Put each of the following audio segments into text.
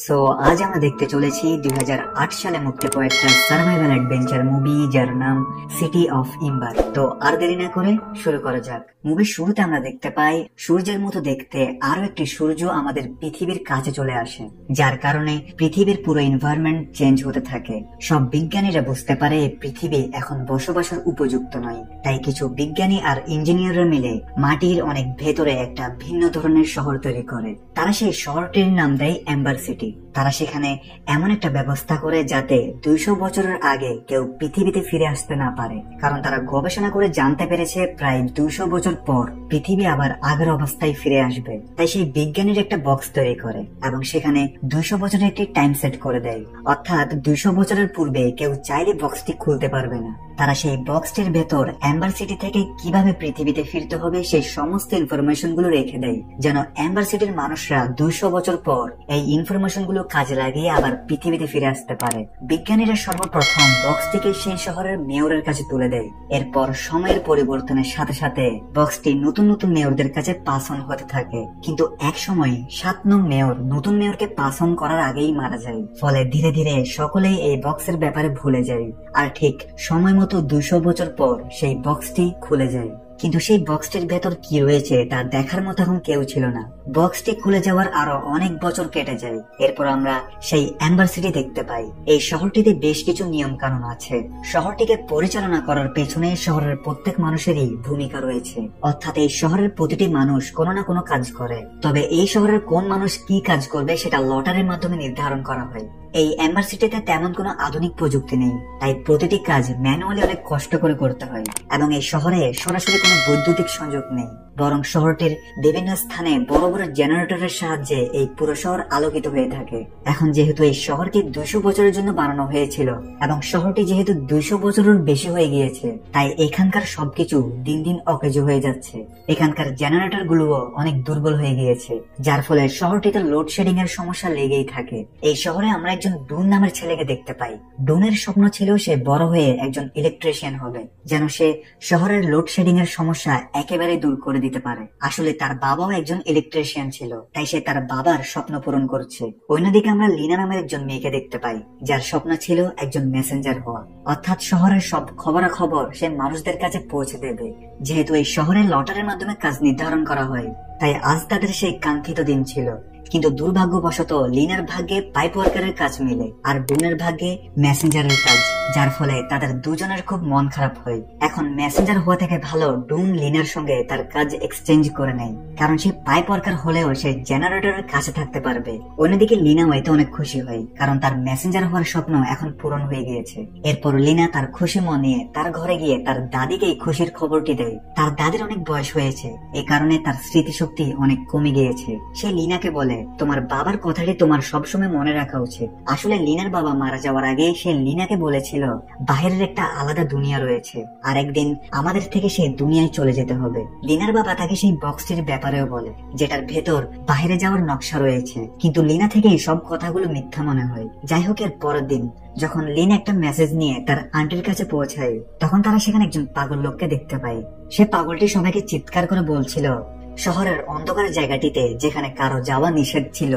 So আজ আমরা দেখতে চলেছি 2008 সালে মুক্তি পাওয়া একটা সার্ভাইভাল অ্যাডভেঞ্চার মুভি যার নাম সিটি অফ এম্বার। তো আর দেরি না করে শুরু করা যাক। মুভির শুরুতে আমরা দেখতে পাই সূর্যের মতো দেখতে আরো একটি সূর্য আমাদের পৃথিবীর কাছে চলে আসে, যার কারণে পৃথিবীর পুরো এনভায়রনমেন্ট চেঞ্জ হতে থাকে। সব বিজ্ঞানীরা বুঝতে পারে পৃথিবী এখন বসবাসের উপযুক্ত নয়, তাই কিছু বিজ্ঞানী আর ইঞ্জিনিয়াররা মিলে মাটির অনেক ভেতরে একটা ভিন্ন ধরনের শহর তৈরি করে। তারা সেই শহরটির নাম দেয় এম্বার সিটি। তারা সেখানে এমন একটা ব্যবস্থা করে যাতে 200 বছরের আগে কেউ পৃথিবীতে ফিরে আসতে না পারে, কারণ তারা গবেষণা করে জানতে পেরেছে প্রায় 200 বছর পর পৃথিবী আবার আগের অবস্থায় ফিরে আসবে। তাই সেই বিজ্ঞানীর একটা বক্স তৈরি করে এবং সেখানে 200 বছরের একটি টাইম সেট করে দেয়, অর্থাৎ 200 বছরের পূর্বে কেউ চাইলে বক্সটি খুলতে পারবে না। তারা সেই বক্সটির ভেতর এম্বার সিটি থেকে কিভাবে পৃথিবীতে ফিরতে হবে সেই সমস্ত ইনফরমেশন গুলো রেখে দেয়, যেন এম্বার সিটির মানুষরা 200 বছর পর এই ইনফরমেশন গুলো কাজে লাগিয়ে আবার পৃথিবীতে ফিরে আসতে পারে। বিজ্ঞানীরা সর্বপ্রথম বক্সটিকে সেই শহরের মেয়রের কাছে তুলে দেয়। এরপর সময়ের পরিবর্তনের সাথে সাথে বক্সটি নতুন নতুন মেয়রদের কাছে পাস অন হতে থাকে, কিন্তু এক সময় 7 নং মেয়র নতুন মেয়রকে পাস অন করার আগেই মারা যায়। ফলে ধীরে ধীরে সকলেই এই বক্সের ব্যাপারে ভুলে যায়, আর ঠিক সময় মতো 200 বছর পর সেই বক্সটি খুলে যায়। কিন্তু সেই বক্সটির ভেতর কি রয়েছে তা দেখার মতো এখন কেউ ছিল না। বক্সটি খুলে যাওয়ার আরো অনেক বছর কেটে যায়। এরপর আমরা সেই এম্বার সিটি দেখতে পাই। এই শহরটিতে বেশ কিছু নিয়ম কানুন আছে। শহরটিকে পরিচালনা করার পেছনে শহরের প্রত্যেক মানুষেরই ভূমিকা রয়েছে, অর্থাৎ এই শহরের প্রতিটি মানুষ কোনো না কোনো কাজ করে। তবে এই শহরের কোন মানুষ কি কাজ করবে সেটা লটারির মাধ্যমে নির্ধারণ করা হয়। এই এম্বার সিটিতে তেমন কোনো আধুনিক প্রযুক্তি নেই, তাই প্রতিটি কাজ ম্যানুয়ালি অনেক কষ্ট করে করতে হয়। এবং এই শহরে সরাসরি কোনো বৈদ্যুতিক সংযোগ নেই, বরং শহরটির বিভিন্ন স্থানে বড় বড় জেনারেটরের সাহায্যে এই পুরো শহর আলোকিত হয়ে থাকে। এখন যেহেতু এই শহরটি 200 বছরের জন্য বানানো হয়েছিল এবং শহরটি যেহেতু 200 বছরের বেশি হয়ে গিয়েছে, তাই এখানকার সবকিছু দিন দিন অকেজো হয়ে যাচ্ছে। এখানকার জেনারেটর গুলোও অনেক দুর্বল হয়ে গিয়েছে, যার ফলে শহরটিতে লোডশেডিং এর সমস্যা লেগেই থাকে। এই শহরে আমরা একজন ডুন নামের ছেলেকে দেখতে পাই। ডুনের স্বপ্ন ছিল সে বড় হয়ে একজন ইলেকট্রিশিয়ান হবে, যেন সে শহরের লোডশেডিং এর সমস্যা একেবারে দূর করে দিতে পারে। আসলে তার বাবাও একজন ইলেকট্রিশিয়ান ছিল, তাই সে তার বাবার স্বপ্ন পূরণ করছে। অন্যদিকে আমরা লিনা নামের একজন মেয়েকে দেখতে পাই, যার স্বপ্ন ছিল একজন মেসেঞ্জার হওয়া, অর্থাৎ শহরের সব খবরাখবর সে মানুষদের কাছে পৌঁছে দেবে। যেহেতু এই শহরের লটারির মাধ্যমে কাজ নির্ধারণ করা হয়, তাই আজ তাদের সেই কাঙ্ক্ষিত দিন ছিল। কিন্তু দুর্ভাগ্যবশত লিনার ভাগ্যে পাইপ ওয়ার্কারের কাজ মিলে আর ডুনের ভাগ্যে মেসেঞ্জারের কাজ, যার ফলে তাদের দুজনের খুব মন খারাপ হয়। এখন মেসেঞ্জার হওয়া থেকে ভালো ডুন লিনার সঙ্গে তার কাজ এক্সচেঞ্জ করে নেয়, কারণ সে পাইপ ওয়ার্কার হলেও সে জেনারেটরের কাছে থাকতে পারবে। অন্যদিকে লিনাও এতে অনেক খুশি হয়, কারণ তার মেসেঞ্জার হওয়ার স্বপ্ন এখন পূরণ হয়ে গিয়েছে। এরপর লিনা তার খুশি মন নিয়ে তার ঘরে গিয়ে তার দাদিকে এই খুশির খবরটি দেয়। তার দাদির অনেক বয়স হয়েছে, এ কারণে তার স্মৃতিশক্তি অনেক কমে গিয়েছে। সে লিনাকে বলে, তোমার বাবার কথাটি তোমার সবসময় মনে রাখা উচিত। আসলে লিনার বাবা মারা যাওয়ার আগে সে লিনাকে বলেছিল বাহিরের একটা আলাদা দুনিয়া রয়েছে, আর একদিন আমাদের থেকে সেই দুনিয়ায় চলে যেতে হবে। লিনার বাবা তাকে সেই বক্সটির ব্যাপারেও বলে, যেটার ভেতর বাইরে যাওয়ার নকশা রয়েছে, কিন্তু লিনা থেকে এই সব কথাগুলো মিথ্যা মনে হয়। যাই হোক, এর পরের দিন যখন লিনা একটা মেসেজ নিয়ে তার আন্টির কাছে পৌঁছায়, তখন তারা সেখানে একজন পাগল লোককে দেখতে পায়। সে পাগলটি সবাইকে চিৎকার করে বলছিল শহরের অন্ধকার জায়গাটিতে যেখানে কারো যাওয়া নিষেধ ছিল,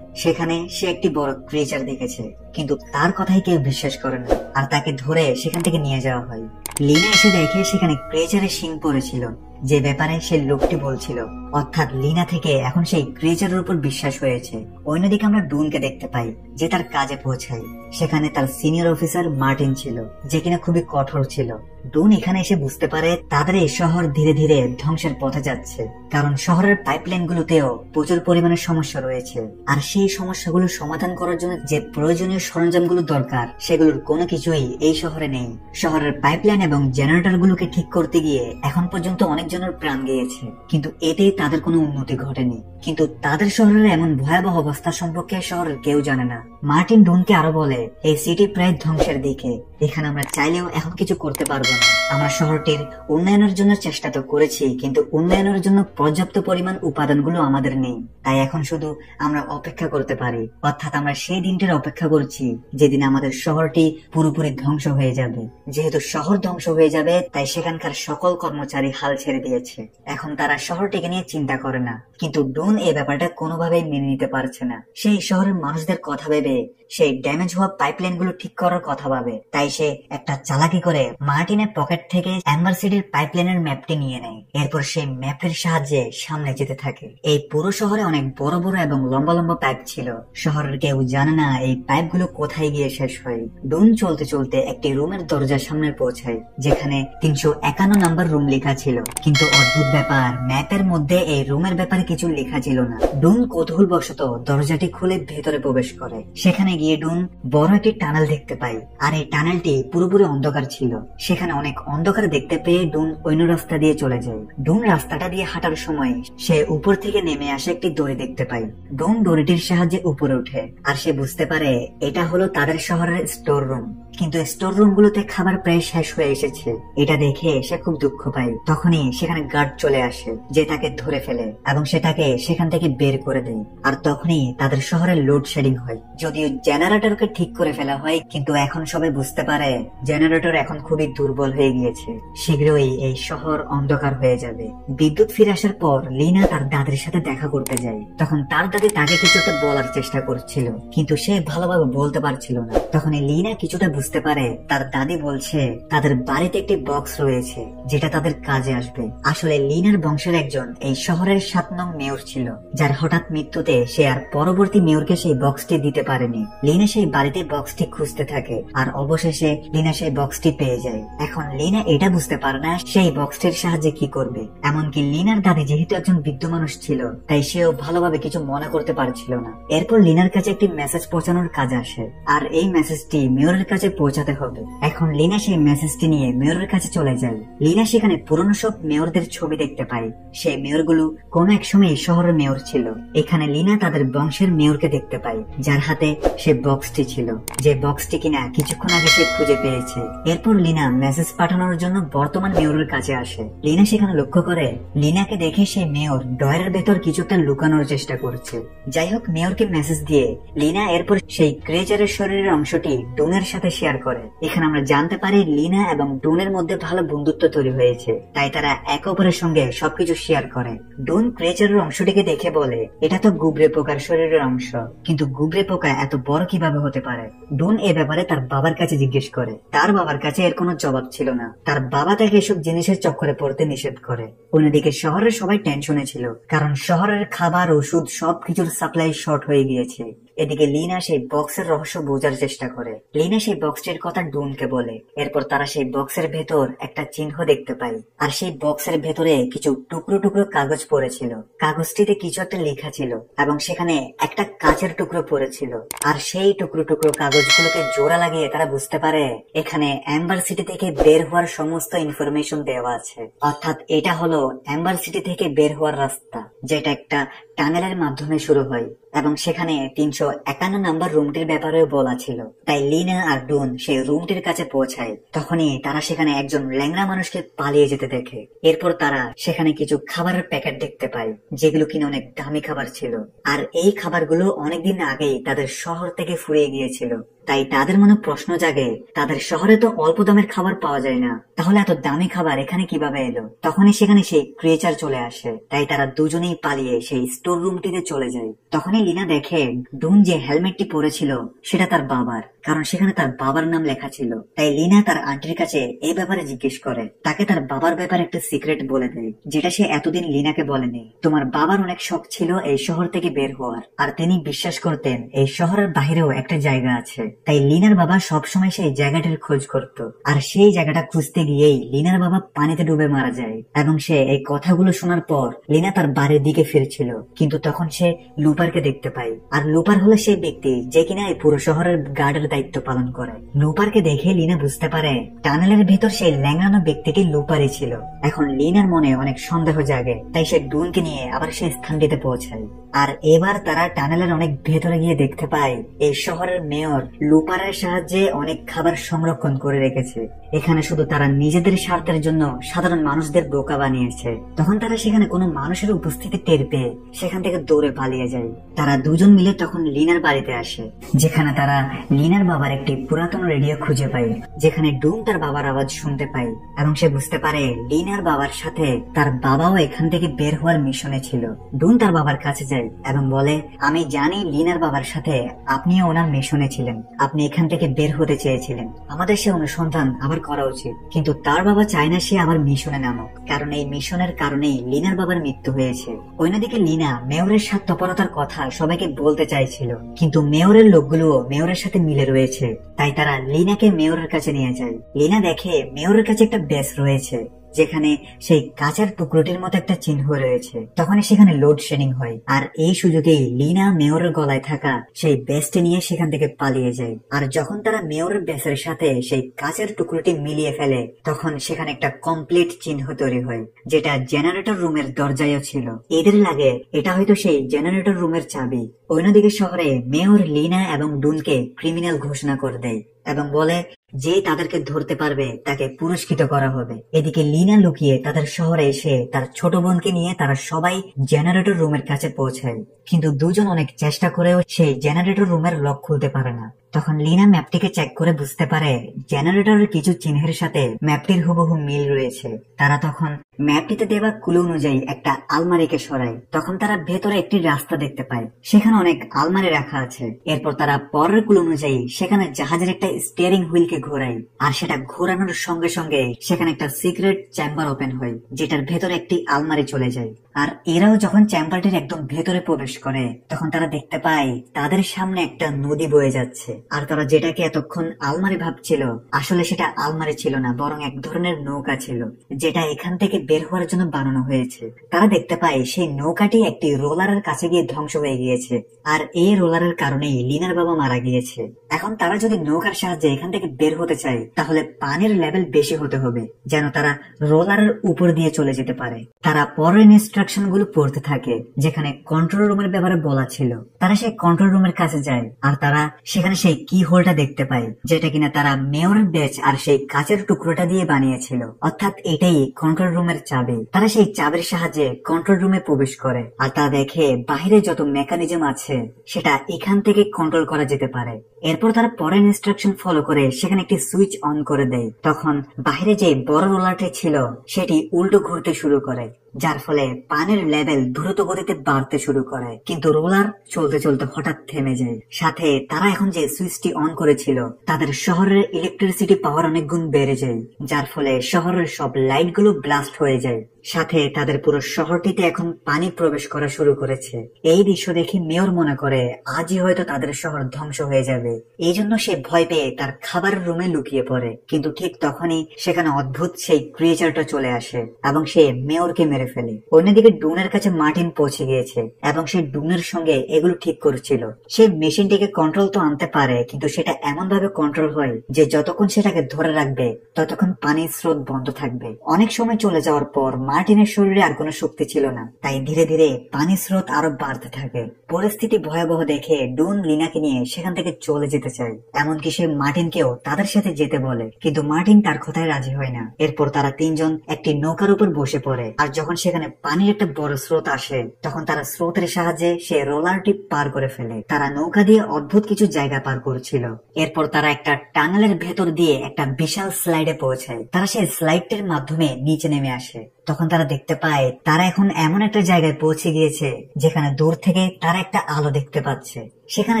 সেখানে সে একটি বড় ক্রিয়েচার দেখেছে, কিন্তু তার কথাই কেউ বিশ্বাস করে না, আর তাকে ধরে সেখান থেকে নিয়ে যাওয়া হয়। লিনা এসে দেখে সেখানে ক্রিয়েচারের শিং পড়েছিল, যে ব্যাপারে সে লোকটি বলছিল, অর্থাৎ লিনা থেকে এখন সেই ক্রিয়েচারের উপর বিশ্বাস হয়েছে। অন্যদিকে আমরা ডুনকে দেখতে পাই, যে তার কাজে পৌঁছায়। সেখানে তার সিনিয়র অফিসার মার্টিন ছিল, যে কিনা খুবই কঠোর ছিল। ডুন এখানে এসে বুঝতে পারে তাদের এই শহর ধীরে ধীরে ধ্বংসের পথে যাচ্ছে, কারণ শহরের পাইপলাইন গুলোতেও প্রচুর পরিমাণে সমস্যা রয়েছে, আর সেই সমস্যাগুলো সমাধান করার জন্য যে প্রয়োজনীয় সরঞ্জামগুলো দরকার সেগুলোর কোনো কিছুই এই শহরে নেই। শহরের পাইপলাইন এবং জেনারেটর গুলোকে ঠিক করতে গিয়ে এখন পর্যন্ত অনেকজনের প্রাণ গিয়েছে, কিন্তু এতে তাদের কোনো উন্নতি ঘটেনি। কিন্তু তাদের শহরের এমন ভয়াবহ অবস্থা সম্পর্কে শহরের কেউ জানে না। মার্টিন ডুনকে আরো বলে, এই সিটি প্রায় ধ্বংসের দিকে, এখানে আমরা চাইলেও এখন কিছু করতে পারবো না। আমরা শহরটির উন্নয়নের জন্য চেষ্টা তো করেছি, কিন্তু উন্নয়নের জন্য পর্যাপ্ত পরিমাণ উপাদানগুলো আমাদের নেই, তাই এখন শুধু আমরা অপেক্ষা করতে পারি। অর্থাৎ আমরা সেই দিনটির অপেক্ষা করছি যেদিন আমাদের শহরটি পুরোপুরি ধ্বংস হয়ে যাবে। যেহেতু শহর ধ্বংস হয়ে যাবে, তাই সেখানকার সকল কর্মচারী হাল ছেড়ে দিয়েছে। এখন তারা শহরটিকে নিয়ে চিন্তা করে না, কিন্তু ডুন এই ব্যাপারটা কোনোভাবেই মেনে নিতে পারছে না। সেই শহরের মানুষদের কথা ভেবে সেই ড্যামেজ হওয়া পাইপলাইন গুলো ঠিক করার কথা ভাবে। তাই সে একটা চালাকি করে মার্টিনের পকেট থেকে অ্যাম্বার সিটির পাইপলাইনের ম্যাপটি নিয়ে নেয়। এরপর সেই ম্যাপের সাহায্যে সামনে যেতে থাকে। এই পুরো শহরে অনেক বড় বড় এবং লম্বা লম্বা পাইপ ছিল। শহরের কেউ জানে না এই পাইপগুলো কোথায় গিয়ে শেষ হয়। ডুন চলতে চলতে একটি রুমের দরজার সামনে পৌঁছায়, যেখানে 351 নাম্বার রুম লেখা ছিল। কিন্তু অদ্ভুত ব্যাপার, ম্যাপের মধ্যে এই রুমের ব্যাপারে কিছু লেখা ছিল না। ডুন কৌতূহলবশত দরজাটি খুলে ভেতরে প্রবেশ করে। সেখানে গিয়ে ডুন বড় একটি টানেল দেখতে পায়, আর এই টানেলটি পুরোপুরি অন্ধকার ছিল। সেখানে অনেক অন্ধকার দেখতে পেয়ে ডুন অন্য রাস্তা দিয়ে চলে যায়। ডুন রাস্তাটা দিয়ে হাঁটার সময় সে উপর থেকে নেমে আসে একটি দড়ি দেখতে পায়। ডুন দড়িটির সাহায্যে উপরে ওঠে, আর সে বুঝতে পারে এটা হলো তাদের শহরের স্টোর রুম। কিন্তু স্টোর রুম গুলোতে খাবার প্রায় শেষ হয়ে এসেছে। এটা দেখে সে খুব দুঃখ পায়। তখনই সেখানে গার্ড চলে আসে, যে তাকে ধরে ফেলে এবং সে তাকে সেখান থেকে বের করে দেয়। আর তখনই তাদের শহরে লোডশেডিং হয়। যদিও জেনারেটরকে ঠিক করে ফেলা হয়, কিন্তু এখন সবাই বুঝতে পারে জেনারেটর এখন খুবই দুর্বল হয়ে গিয়েছে। শীঘ্রই এই শহর অন্ধকার হয়ে যাবে। বিদ্যুৎ ফিরে আসার পর লিনা তার দাদির সাথে দেখা করতে যায়। তখন তার দাদি তাকে কিছু একটা বলার চেষ্টা করছিল, কিন্তু সে ভালোভাবে বলতে পারছিল না। তখন লিনা কিছুটা বুঝতে পারে তার দাদি বলছে তাদের বাড়িতে একটি বক্স রয়েছে যেটা তাদের কাজে আসবে। আসলে লিনার বংশের একজন এই শহরের 7 নং মেয়র ছিল, যার হঠাৎ মৃত্যুতে সে আর পরবর্তী মেয়রকে সেই বক্সটি দিতে পারেনি। লিনা সেই বাড়িতে বক্সটি খুঁজতে থাকে, আর অবশেষে লিনা সেই বক্সটি পেয়ে যায়। এখন লিনা এটা বুঝতে পারে না সেই বক্সটির সাহায্যে কি করবে। এমনকি লিনার দাদি যেহেতু একজন বৃদ্ধ মানুষ ছিল, তাই সেও ভালোভাবে কিছু মনে করতে পারছিল না। এরপর লিনার কাছে একটি মেসেজ পৌঁছানোর কাজ আসে, আর এই মেসেজটি মেয়রের কাছে পৌঁছাতে হবে। এখন লিনা সেই মেসেজটি নিয়ে মেয়রের কাছে চলে যায়। লিনা সেখানে পুরনো সব মেয়রদের ছবি দেখতে পায়। সেই মেয়রগুলো কোন এক সময় শহরের মেয়র ছিল। এখানে লিনা তাদের বংশের মেয়রকে দেখতে পায়, যার হাতে সে বক্সটি ছিল, যে বক্সটি কিনা কিছুক্ষণ আগে সে খুঁজে পেয়েছে। এরপর লিনা মেসেজ পাঠানোর জন্য বর্তমান মেয়রের কাছে আসে। লিনা সেখানে লক্ষ্য করে লিনাকে দেখে সেই মেয়র ডয়ারের ভেতর কিছু একটা লুকানোর চেষ্টা করছে। যাই হোক, মেয়রকে মেসেজ দিয়ে লিনা এরপর সেই ক্রিয়েচারের শরীরের অংশটি ডুনের সাথে শেয়ার করে। এখানে আমরা জানতে পারি লিনা এবং ডুনের মধ্যে ভালো বন্ধুত্ব তৈরি হয়েছে, তাই তারা একে অপরের সঙ্গে সবকিছু শেয়ার করে। ডুন ক্রিয়েচারের অংশটিকে দেখে বলে এটা তো গুবরে পোকার শরীরের অংশ, কিন্তু গুবরে পোকা এত বড় কিভাবে হতে পারে। ডুন এ ব্যাপারে তার বাবার কাছে জিজ্ঞেস করে। তার বাবার কাছে এর কোনো জবাব ছিল না। তার বাবা তাকে এসব জিনিসের চক্করে পড়তে নিষেধ করে। অন্যদিকে শহরের সবাই টেনশনে ছিল, কারণ শহরের খাবার, ওষুধ সবকিছুর সাপ্লাই শর্ট হয়ে গিয়েছে। এদিকে লিনা সেই বক্সের রহস্য বোঝার চেষ্টা করে। লিনা সেই বক্সটির কথা ডুনকে বলে। এরপর তারা সেই বক্সের ভেতর একটা চিহ্ন দেখতে পায়, আর সেই বক্সের ভেতরে কিছু টুকরো টুকরো কাগজ পড়েছিল। কাগজটিতে কিছু একটা লেখা ছিল, এবং সেখানে একটা কাচের টুকরো পড়েছিল। আর সেই টুকরো টুকরো কাগজগুলোকে জোড়া লাগিয়ে তারা বুঝতে পারে এখানে অ্যাম্বার সিটি থেকে বের হওয়ার সমস্ত ইনফরমেশন দেওয়া আছে। অর্থাৎ এটা হলো অ্যাম্বার সিটি থেকে বের হওয়ার রাস্তা, যেটা একটা টানেলের মাধ্যমে শুরু হয়, এবং সেখানে 351 নাম্বার রুমটির ব্যাপারেও বলা ছিল। তাই লিনা আর ডুন সেই রুমটির কাছে পৌঁছায়। তখনই তারা সেখানে একজন ল্যাংড়া মানুষকে পালিয়ে যেতে দেখে। এরপর তারা সেখানে কিছু খাবারের প্যাকেট দেখতে পায়, যেগুলো কিনা অনেক দামি খাবার ছিল। আর এই খাবারগুলো অনেকদিন আগেই তাদের শহর থেকে ফুরিয়ে গিয়েছিল। তাই তাদের মনে প্রশ্ন জাগে, তাদের শহরে তো অল্প দামের খাবার পাওয়া যায় না, তাহলে এত দামি খাবার এখানে কিভাবে এলো। তখনই সেখানে সেই ক্রিয়েচার চলে আসে। তাই তারা দুজনেই পালিয়ে সেই স্টোর রুমটিতে চলে যায়। তখনই লিনা দেখে ডুন যে হেলমেটটি পরেছিল সেটা তার বাবার, কারণ সেখানে তার বাবার নাম লেখা ছিল। তাই লিনা তার আন্টির কাছে এই ব্যাপারে জিজ্ঞেস করে। তাকে তার বাবার ব্যাপারে একটা সিক্রেট বলে দেয়, যেটা সে এতদিন লিনাকে বলেনি। তোমার বাবার অনেক শখ ছিল এই শহর থেকে বের হওয়ার, আর তিনি বিশ্বাস করতেন এই শহরের বাহিরেও একটা জায়গা আছে। তাই লিনার বাবা সবসময় সেই জায়গাটার খোঁজ করত, আর সেই জায়গাটা খুঁজতে গিয়েই লিনার বাবা পানিতে ডুবে মারা যায়। এবং সে এই কথাগুলো শোনার পর লিনা তার বাড়ির দিকে ফিরছিল, কিন্তু তখন সে লুপারকে দেখতে পায়। আর লুপার হলো সেই ব্যক্তি যে কিনা এই পুরো শহরের গার্ডের দায়িত্ব পালন করে। লুপারকে দেখে লিনা বুঝতে পারে টানেলের ভেতর সেই ল্যাংড়ানো ব্যক্তিটি লুপারই ছিল। এখন লিনার মনে অনেক সন্দেহ জাগে, তাই সে ডুনকে নিয়ে আবার সেই স্থানটিতে পৌঁছায়। আর এবার তারা টানেলের অনেক ভেতরে গিয়ে দেখতে পায় এই শহরের মেয়র লুপারের সাহায্যে অনেক খাবার সংরক্ষণ করে রেখেছে। এখানে শুধু তারা নিজেদের স্বার্থের জন্য সাধারণ মানুষদের বোকা বানিয়েছে। তখন তারা সেখানে কোনো মানুষের উপস্থিতি টের পেয়ে সেখান থেকে দৌড়ে পালিয়ে যায়। তারা দুজন মিলে তখন লিনার বাড়িতে আসে, যেখানে তারা লিনার বাবার একটি পুরাতন রেডিও খুঁজে পায়, যেখানে ডুম তার বাবার আওয়াজ শুনতে পায় এবং সে বুঝতে পারে লিনার বাবার সাথে তার বাবাও এখান থেকে বের হওয়ার মিশনে ছিল। ডুম তার বাবার কাছে যায় এবং বলে, আমি জানি লিনার বাবার সাথে আপনিও ওনার মিশনে ছিলেন, আপনি এখান থেকে বের হতে চেয়েছিলেন, আমাদের সে অনুসন্ধান আবার করা উচিত। কিন্তু তার বাবা চায় না সে আবার মিশনে নামুক, কারণ এই মিশনের কারণেই লিনার বাবার মৃত্যু হয়েছে। অন্যদিকে লিনা মেয়রের স্বার্থপরতার কথা সবাইকে বলতে চাইছিল, কিন্তু মেয়রের লোকগুলো মেয়রের সাথে মিলে রয়েছে, তাই তারা লিনাকে মেয়রের কাছে নিয়ে যায়। লিনা দেখে মেয়রের কাছে একটা বেস রয়েছে, যেখানে সেই কাঁচের টুকরোটির মতো একটা চিহ্ন রয়েছে। তখন সেখানে লোডশেডিং হয়, আর এই সুযোগেই লিনা মেয়রের গলায় থাকা সেই বেসটি নিয়ে সেখান থেকে পালিয়ে যায়। আর যখন তারা মেয়রের বেসের সাথে সেই কাঁচের টুকরোটি মিলিয়ে ফেলে, তখন সেখানে একটা কমপ্লিট চিহ্ন তৈরি হয়, যেটা জেনারেটর রুমের দরজায়ও ছিল। এদের লাগে এটা হয়তো সেই জেনারেটর রুমের চাবি। অন্যদিকে শহরে মেয়র লিনা এবং ডুনকে ক্রিমিনাল ঘোষণা করে দেয় এবং বলে যে তাদেরকে ধরতে পারবে তাকে পুরস্কৃত করা হবে। এদিকে লিনা লুকিয়ে তাদের শহরে এসে তার ছোট বোনকে নিয়ে তারা সবাই জেনারেটর রুমের কাছে পৌঁছায়, কিন্তু দুজন অনেক চেষ্টা করেও সেই জেনারেটর রুমের লক খুলতে পারে না। তখন লিনা ম্যাপটিকে চেক করে বুঝতে পারে জেনারেটরের কিছু চিহ্নের সাথে ম্যাপটির হুবহু মিল রয়েছে। তারা তখন ম্যাপটিতে দেওয়া ক্লু অনুযায়ী একটা আলমারিকে সরায়। তখন তারা ভেতরে একটি রাস্তা দেখতে পায়, সেখানে অনেক আলমারি রাখা আছে। এরপর তারা পরের ক্লু অনুযায়ী সেখানে জাহাজের একটা স্টিয়ারিং হুইলকে ঘোরায়, আর সেটা ঘোরানোর সঙ্গে সঙ্গে সেখানে একটা সিক্রেট চেম্বার ওপেন হয়, যেটার ভেতরে একটি আলমারি চলে যায়। আর এরাও যখন চেম্বারটির একদম ভেতরে প্রবেশ করে, তখন তারা দেখতে পায় তাদের সামনে একটা নদী বয়ে যাচ্ছে। আর তারা যেটাকে এতক্ষণ আলমারি ভাবছিল, আসলে সেটা আলমারি ছিল না, বরং এক ধরনের নৌকা ছিল, যেটা এখান থেকে বের হওয়ার জন্য বানানো হয়েছে। তারা দেখতে পায় সেই নৌকাটি একটি রোলারের কাছে গিয়ে ধ্বংস হয়ে গিয়েছে, আর এই রোলারের কারণেই লিনার বাবা মারা গিয়েছে। এখন তারা যদি নৌকার সাহায্যে এখান থেকে বের হতে চায়, তাহলে পানির লেভেল বেশি হতে হবে, যেন তারা রোলারের উপর দিয়ে চলে যেতে পারে। তারা পরের ইনস্ট্রাকশন গুলো পড়তে থাকে, যেখানে কন্ট্রোল রুমের ব্যাপারে বলা ছিল। তারা সেই কন্ট্রোল রুমের কাছে যায়, আর তারা সেখানে সেই কি হোলটা দেখতে পায়, যেটা কিনা তারা মেয়রের বেচ আর সেই কাচের টুকরোটা দিয়ে বানিয়েছিল, অর্থাৎ এটাই কন্ট্রোল রুমের চাবি। তারা সেই চাবির সাহায্যে কন্ট্রোল রুমে প্রবেশ করে, আর তা দেখে বাহিরে যত মেকানিজম আছে সেটা এখান থেকে কন্ট্রোল করা যেতে পারে। এরপর তারা পরের ইনস্ট্রাকশন ফলো করে সেখানে একটি সুইচ অন করে দেয়। তখন বাহিরে যে বড় রোলারটি ছিল সেটি উল্টো ঘুরতে শুরু করে, যার ফলে পানির লেভেল দ্রুত গতিতে বাড়তে শুরু করে, কিন্তু রোলার চলতে চলতে হঠাৎ থেমে যায়। সাথে তারা এখন যে সুইচটি অন করেছিল, তাদের শহরের ইলেকট্রিসিটি পাওয়ার অনেক গুণ বেড়ে যায়, যার ফলে শহরের সব লাইট গুলো ব্লাস্ট হয়ে যায়। সাথে তাদের পুরো শহরটিতে এখন পানি প্রবেশ করা শুরু করেছে। এই দৃশ্য দেখে মেয়র মনে করে আজই হয়তো তাদের শহর ধ্বংস হয়ে যাবে। এই জন্য সে ভয় পেয়ে তার খাবার রুমে লুকিয়ে পড়ে, কিন্তু ঠিক তখনই সেখানে অদ্ভুত সেই ক্রিয়েচারটা চলে আসে এবং সে মেয়রকে মেরে ফেলে। অন্যদিকে ডুনের কাছে মার্টিন পৌঁছে গিয়েছে এবং সে ডুনের সঙ্গে এগুলো ঠিক করছিল। সে মেশিনটিকে কন্ট্রোল তো আনতে পারে, কিন্তু সেটা এমন ভাবে কন্ট্রোল হয় যে যতক্ষণ সেটাকে ধরে রাখবে ততক্ষণ পানির স্রোত বন্ধ থাকবে। অনেক সময় চলে যাওয়ার পর মার্টিনের শরীরে আর কোনো শক্তি ছিল না, তাই ধীরে ধীরে পানির স্রোত আরো বাড়তে থাকে। পরিস্থিতি ভয়াবহ দেখে ডুন লিনাকে নিয়ে সেখান থেকে চলে যেতে চায়, এমনকি সে মার্টিনকেও তাদের সাথে যেতে বলে, কিন্তু মার্টিন তার কথায় রাজি হয় না। এরপর তারা তিনজন একটি নৌকার উপর বসে পড়ে, আর যখন সেখানে পানির একটা বড় স্রোত আসে, তখন তারা স্রোতের সাহায্যে সে রোলারটি পার করে ফেলে। তারা নৌকা দিয়ে অদ্ভুত কিছু জায়গা পার করছিল। এরপর তারা একটা টানেলের ভেতর দিয়ে একটা বিশাল স্লাইডে পৌঁছায়। তারা সেই স্লাইডটির মাধ্যমে নিচে নেমে আসে। তখন তারা দেখতে পায় তারা এখন এমন একটা জায়গায় পৌঁছে গিয়েছে যেখানে দূর থেকে তারা একটা আলো দেখতে পাচ্ছে। সেখানে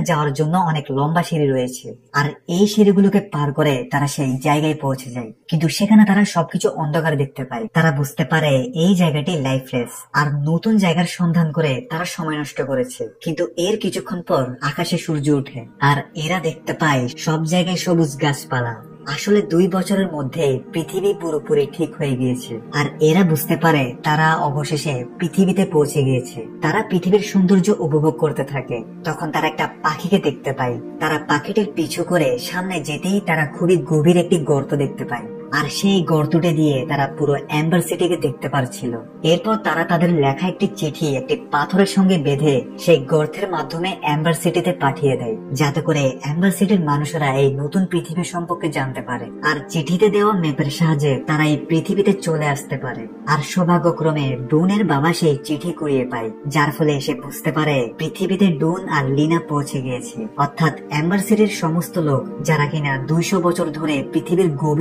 যাওয়ার জন্য অনেক লম্বা সিঁড়ি রয়েছে, আর এই সিঁড়িগুলোকে পার করে তারা সেই জায়গায় পৌঁছে যায়। কিন্তু সেখানে তারা সবকিছু অন্ধকার দেখতে পায়। তারা বুঝতে পারে এই জায়গাটি লাইফলেস, আর নতুন জায়গার সন্ধান করে তারা সময় নষ্ট করেছে। কিন্তু এর কিছুক্ষণ পর আকাশে সূর্য ওঠে, আর এরা দেখতে পায় সব জায়গায় সবুজ গাছপালা। আসলে 2 বছরের মধ্যে পৃথিবী পুরোপুরি ঠিক হয়ে গিয়েছে, আর এরা বুঝতে পারে তারা অবশেষে পৃথিবীতে পৌঁছে গিয়েছে। তারা পৃথিবীর সৌন্দর্য উপভোগ করতে থাকে। তখন তারা একটা পাখিকে দেখতে পায়। তারা পাখিটির পিছু করে সামনে যেতেই তারা খুবই গভীর একটি গর্ত দেখতে পায়, আর সেই গর্তটি দিয়ে তারা পুরো এম্বার সিটিকে দেখতে পারছিল। এরপর তারা তাদের লেখা একটি চিঠি একটি পাথরের সঙ্গে বেঁধে সেই গর্তের মাধ্যমে এম্বার সিটিতে পাঠিয়ে দেয়, যাতে করে এম্বার সিটির মানুষেরা এই নতুন পৃথিবী সম্পর্কে জানতে পারে। আর চিঠিতে দেওয়া ম্যাপের সাহায্যে তারা এই পৃথিবীতে চলে আসতে পারে। আর সৌভাগ্যক্রমে ডুনের বাবা সেই চিঠি কুড়িয়ে পায়, যার ফলে সে বুঝতে পারে পৃথিবীতে ডুন আর লিনা পৌঁছে গিয়েছে, অর্থাৎ এম্বার সিটির সমস্ত লোক যারা কিনা 200 বছর ধরে পৃথিবীর গভীর